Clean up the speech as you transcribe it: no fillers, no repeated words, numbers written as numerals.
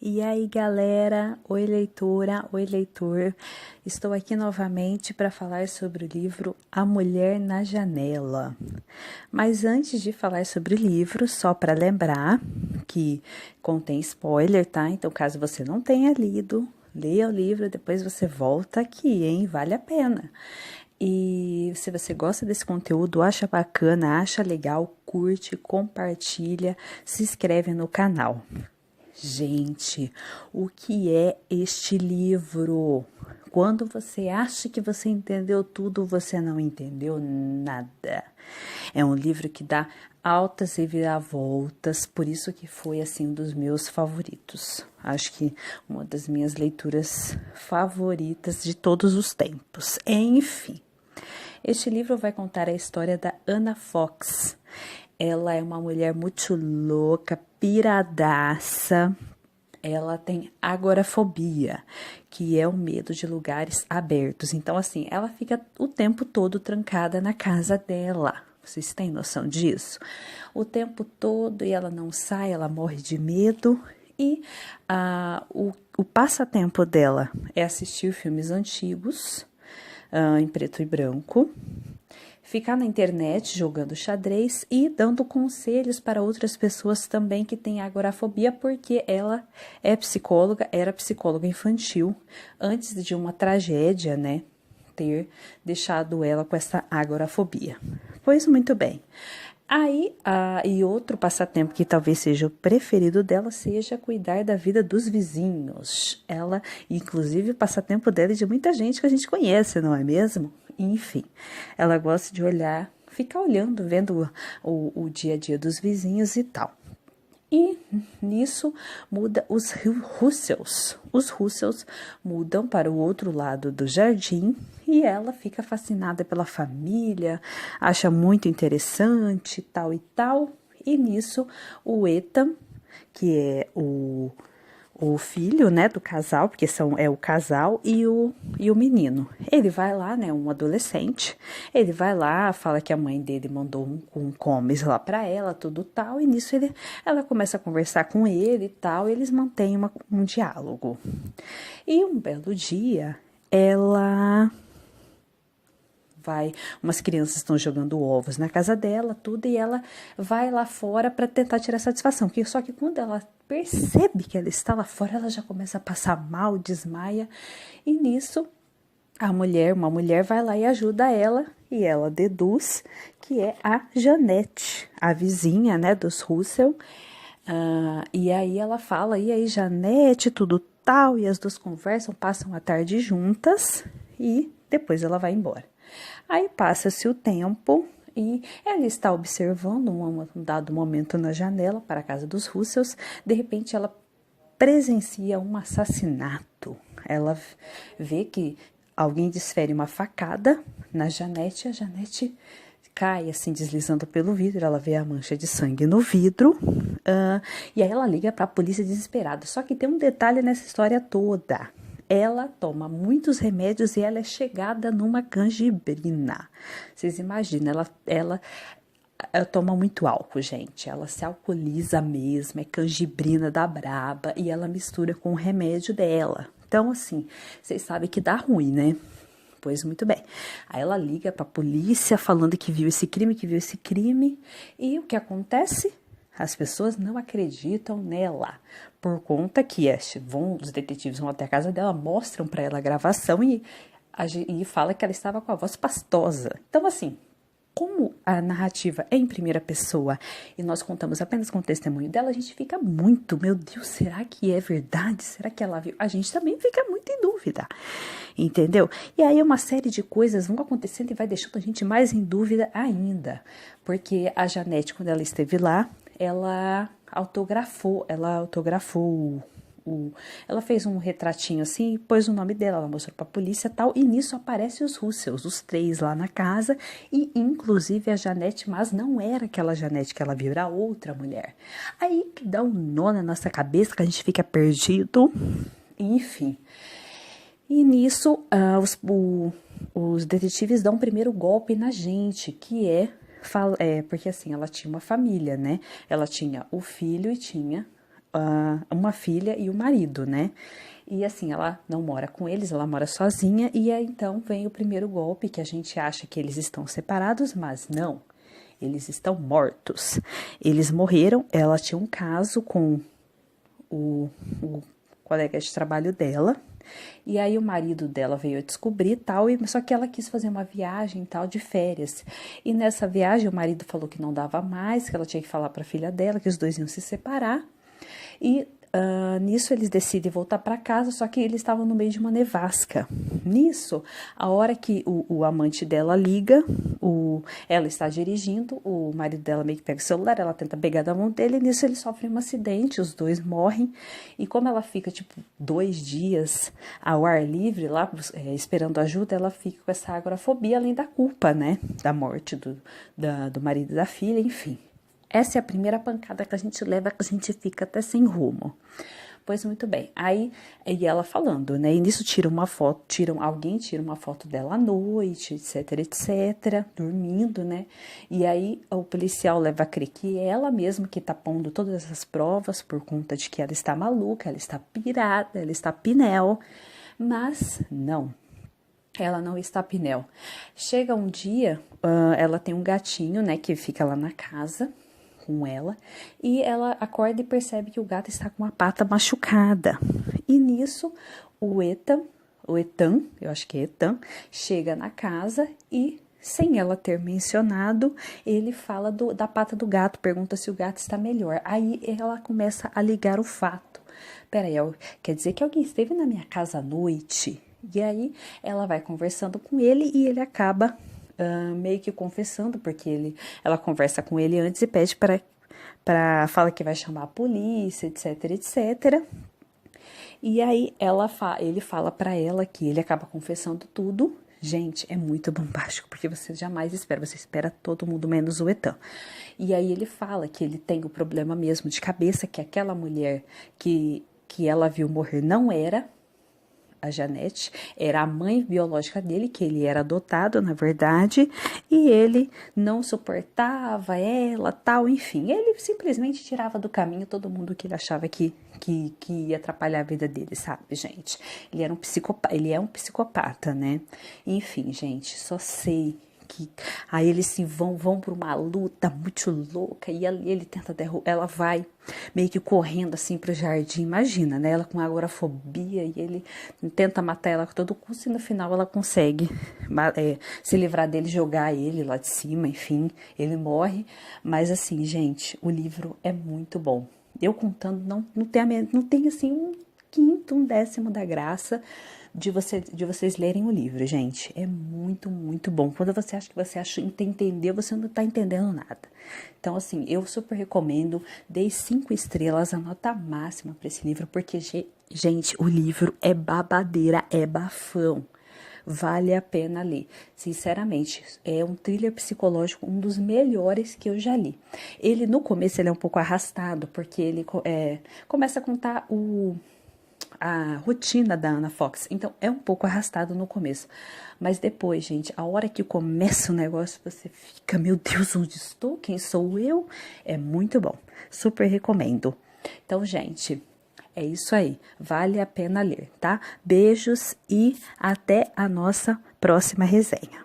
E aí, galera? Oi, leitora, oi, leitor. Estou aqui novamente para falar sobre o livro A Mulher na Janela. Mas antes de falar sobre o livro, só para lembrar que contém spoiler, tá? Então, caso você não tenha lido, leia o livro, depois você volta aqui, hein? Vale a pena. E se você gosta desse conteúdo, acha bacana, acha legal, curte, compartilha, se inscreve no canal. Gente, o que é este livro? Quando você acha que você entendeu tudo, você não entendeu nada. É um livro que dá altas reviravoltas, por isso que foi assim um dos meus favoritos. Acho que uma das minhas leituras favoritas de todos os tempos. Enfim, este livro vai contar a história da Anna Fox. Ela é uma mulher muito louca, piradaça. Ela tem agorafobia, que é o medo de lugares abertos. Então, assim, ela fica o tempo todo trancada na casa dela. Vocês têm noção disso? O tempo todo, e ela não sai, ela morre de medo. E o passatempo dela é assistir filmes antigos, em preto e branco, ficar na internet jogando xadrez e dando conselhos para outras pessoas também que têm agorafobia, porque ela é psicóloga, era psicóloga infantil, antes de uma tragédia, né, ter deixado ela com essa agorafobia. Pois muito bem. Aí, e outro passatempo que talvez seja o preferido dela seja cuidar da vida dos vizinhos. Ela, inclusive, o passatempo dela é de muita gente que a gente conhece, não é mesmo? Enfim, ela gosta de olhar, ficar olhando, vendo o dia a dia dos vizinhos e tal. E nisso muda os Russells. Os Russells mudam para o outro lado do jardim e ela fica fascinada pela família, acha muito interessante, tal e tal. E nisso o Ethan, que é o filho, né, do casal, porque é o casal e o menino. Ele vai lá, né, um adolescente, ele vai lá, fala que a mãe dele mandou um comes lá pra ela, tudo tal, e nisso ela começa a conversar com ele e tal, e eles mantêm um diálogo. E um belo dia, umas crianças estão jogando ovos na casa dela, tudo, e ela vai lá fora para tentar tirar satisfação. Só que quando ela percebe que ela está lá fora, ela já começa a passar mal, desmaia, e nisso uma mulher vai lá e ajuda ela, e ela deduz que é a Janete, a vizinha, né, dos Russell. E aí ela fala, e aí Janete, tudo tal, e as duas conversam, passam a tarde juntas, e depois ela vai embora. Aí passa-se o tempo e ela está observando um dado momento na janela para a casa dos Russells. De repente ela presencia um assassinato. Ela vê que alguém desfere uma facada na Janete. A Janete cai assim deslizando pelo vidro. Ela vê a mancha de sangue no vidro. E aí ela liga para a polícia desesperada. Só que tem um detalhe nessa história toda. Ela toma muitos remédios e ela é chegada numa canjibrina. Vocês imaginam, ela toma muito álcool, gente. Ela se alcooliza mesmo, é canjibrina da braba e ela mistura com o remédio dela. Então, assim, vocês sabem que dá ruim, né? Pois muito bem. Aí ela liga pra polícia falando que viu esse crime. E o que acontece? As pessoas não acreditam nela, por conta que os detetives vão até a casa dela, mostram para ela a gravação e fala que ela estava com a voz pastosa. Então, assim, como a narrativa é em primeira pessoa e nós contamos apenas com o testemunho dela, a gente fica muito, meu Deus, será que é verdade? Será que ela viu? A gente também fica muito em dúvida, entendeu? E aí uma série de coisas vão acontecendo e vai deixando a gente mais em dúvida ainda, porque a Janete, quando ela esteve lá, ela autografou ela fez um retratinho assim e pôs o nome dela, ela mostrou pra polícia e tal, e nisso aparecem os Russells, os três lá na casa, e inclusive a Janete, mas não era aquela Janete que ela viu, era outra mulher. Aí que dá um nó na nossa cabeça, que a gente fica perdido, enfim. E nisso, os detetives dão o primeiro golpe na gente, que porque assim, ela tinha uma família, né? Ela tinha o filho e tinha uma filha e o marido, né? E assim, ela não mora com eles, ela mora sozinha, e aí então vem o primeiro golpe, que a gente acha que eles estão separados, mas não, eles estão mortos. Eles morreram, ela tinha um caso com o colega de trabalho dela, e aí o marido dela veio a descobrir tal, só que ela quis fazer uma viagem tal de férias. E nessa viagem o marido falou que não dava mais, que ela tinha que falar para a filha dela, que os dois iam se separar. E nisso eles decidem voltar para casa, só que eles estavam no meio de uma nevasca. Nisso, a hora que o amante dela liga, ela está dirigindo, o marido dela meio que pega o celular, ela tenta pegar da mão dele, e nisso eles sofrem um acidente, os dois morrem. E como ela fica, tipo, 2 dias ao ar livre lá, esperando ajuda, ela fica com essa agorafobia, além da culpa, né, da morte do marido e da filha, enfim. Essa é a primeira pancada que a gente leva, que a gente fica até sem rumo. Pois muito bem, aí e ela falando, né, e nisso alguém tira uma foto dela à noite, etc, dormindo, né, e aí o policial leva a crer que é ela mesma que tá pondo todas essas provas por conta de que ela está maluca, ela está pirada, ela está pinel, mas não. Ela não está pinel. Chega um dia, ela tem um gatinho, né, que fica lá na casa com ela, e ela acorda e percebe que o gato está com a pata machucada. E nisso, o Ethan, eu acho que é Ethan, chega na casa e, sem ela ter mencionado, ele fala da pata do gato, pergunta se o gato está melhor. Aí ela começa a ligar o fato. Peraí, quer dizer que alguém esteve na minha casa à noite? E aí ela vai conversando com ele e ele acaba meio que confessando, porque ela conversa com ele antes e pede fala que vai chamar a polícia, etc. E aí ele fala pra ela que ele acaba confessando tudo. Gente, é muito bombástico, porque você jamais espera, você espera todo mundo menos o Ethan. E aí ele fala que ele tem o problema mesmo de cabeça, que aquela mulher que ela viu morrer não era a Janete, era a mãe biológica dele, que ele era adotado, na verdade, e ele não suportava ela, tal, enfim, ele simplesmente tirava do caminho todo mundo que ele achava que ia atrapalhar a vida dele, sabe, gente? Ele é um psicopata, né? Enfim, gente, só sei que aí eles se vão para uma luta muito louca e ele tenta ela vai meio que correndo assim pro jardim, imagina, né? Ela com agorafobia e ele tenta matar ela com todo custo e no final ela consegue se livrar dele, jogar ele lá de cima, enfim, ele morre, mas assim, gente, o livro é muito bom. Eu contando, não tem assim um quinto, um décimo da graça de vocês lerem o livro, gente. É muito, muito bom. Quando você acha que você entendeu, você não tá entendendo nada. Então, assim, eu super recomendo. Dei 5 estrelas, a nota máxima para esse livro, porque, gente, o livro é babadeira, é bafão. Vale a pena ler. Sinceramente, é um thriller psicológico, um dos melhores que eu já li. Ele, no começo, ele é um pouco arrastado, porque ele começa a contar a rotina da Anna Fox. Então, é um pouco arrastado no começo. Mas depois, gente, a hora que começa o negócio, você fica, meu Deus, onde estou? Quem sou eu? É muito bom. Super recomendo. Então, gente, é isso aí. Vale a pena ler, tá? Beijos e até a nossa próxima resenha.